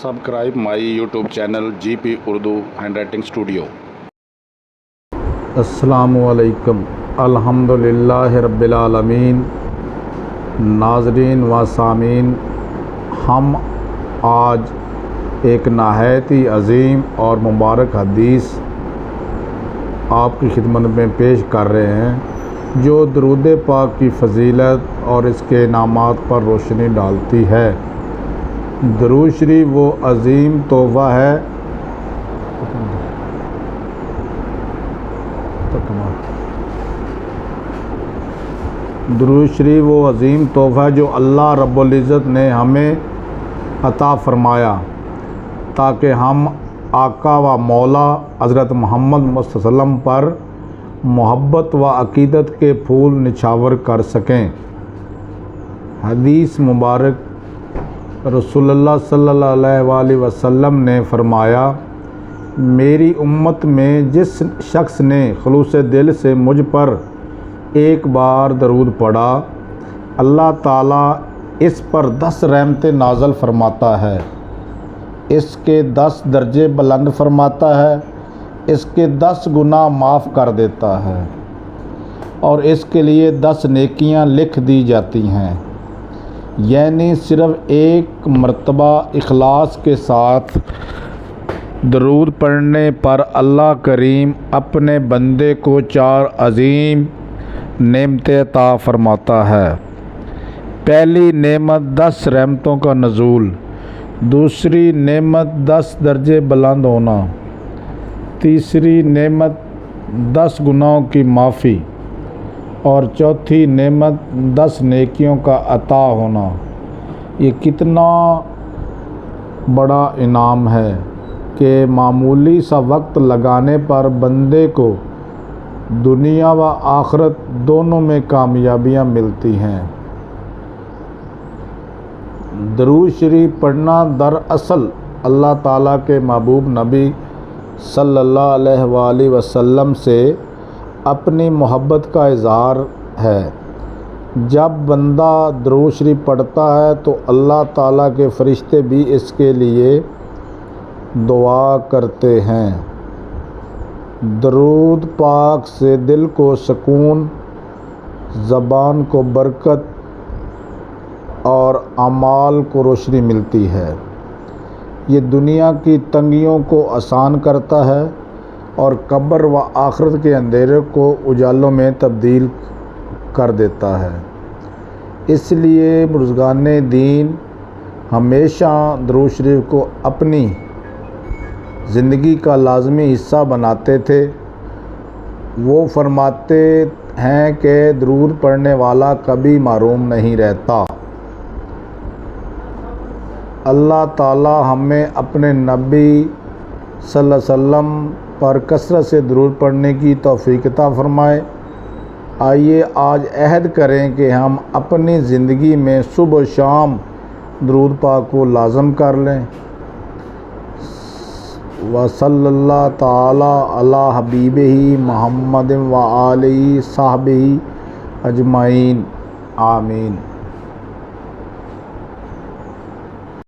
Subscribe my YouTube channel GP Urdu hand writing studio. अस्सलामुअलैकुम अल्हम्दुलिल्लाहि रब्बिल आलमीन। नाज़रीन व सामीन, हम आज एक नहायत ही अज़ीम और मुबारक हदीस आपकी खिदमत में पेश कर रहे हैं जो दरूद पाक की फ़जीलत और इसके इनामात पर रोशनी डालती है। दरूद शरीफ वो अज़ीम तोहफ़ा है दरूद शरीफ वो अज़ीम तोहफ़ा है जो अल्लाह रब्बुल इज़्ज़त ने हमें अता फ़रमाया ताकि हम आका व मौला हज़रत मोहम्मद मुस्तफ़ा सल्लम पर मोहब्बत व अक़ीदत के फूल निछावर कर सकें। हदीस मुबारक रसूलुल्लाह सल्लल्लाहु अलैहि वसल्लम ने फ़रमाया, मेरी उम्मत में जिस शख्स ने खुलूस दिल से मुझ पर एक बार दरूद पढ़ा, अल्लाह ताला इस पर 10 रहमतें नाज़िल फरमाता है, इसके 10 दर्जे बुलंद फरमाता है, इसके 10 गुनाह माफ़ कर देता है और इसके लिए 10 नेकियां लिख दी जाती हैं। यानी सिर्फ़ एक मरतबा इखलास के साथ दरूद पढ़ने पर अल्लाह करीम अपने बंदे को 4 अज़ीम नेमतें अता फ़रमाता है। पहली नेमत 10 रहमतों का नज़ूल, दूसरी नेमत 10 दर्जे बुलंद होना, तीसरी नेमत 10 गुनाहों की माफ़ी और चौथी नेमत 10 नेकियों का अता होना। ये कितना बड़ा इनाम है कि मामूली सा वक्त लगाने पर बंदे को दुनिया व आखिरत दोनों में कामयाबियाँ मिलती हैं। दरूद शरीफ पढ़ना दरअसल अल्लाह ताला के महबूब नबी सल्लल्लाहु अलैहि वसल्लम से अपनी मोहब्बत का इज़हार है। जब बंदा दरूद शरीफ पढ़ता है तो अल्लाह ताला के फ़रिश्ते भी इसके लिए दुआ करते हैं। दरूद पाक से दिल को सुकून, ज़बान को बरकत और अमाल को रोशनी मिलती है। ये दुनिया की तंगियों को आसान करता है और कब्र व आखिरत के अंधेरे को उजालों में तब्दील कर देता है। इसलिए बुज़ुर्गान दीन हमेशा दरूद शरीफ को अपनी ज़िंदगी का लाज़मी हिस्सा बनाते थे। वो फरमाते हैं कि दरूद पढ़ने वाला कभी महरूम नहीं रहता। अल्लाह ताला हमें अपने नबी सल्लल्लाहु अलैहि वसल्लम पर कसरत से दरूद पढ़ने की तौफ़ीक़ अता फ़रमाए। आइए आज अहद करें कि हम अपनी ज़िंदगी में सुबह शाम दरूद पाक को लाज़म कर लें। व सल्लल्लाहु ताला अला हबीबिही मुहम्मद व आलिही सहबिही अजमाइन। आमीन।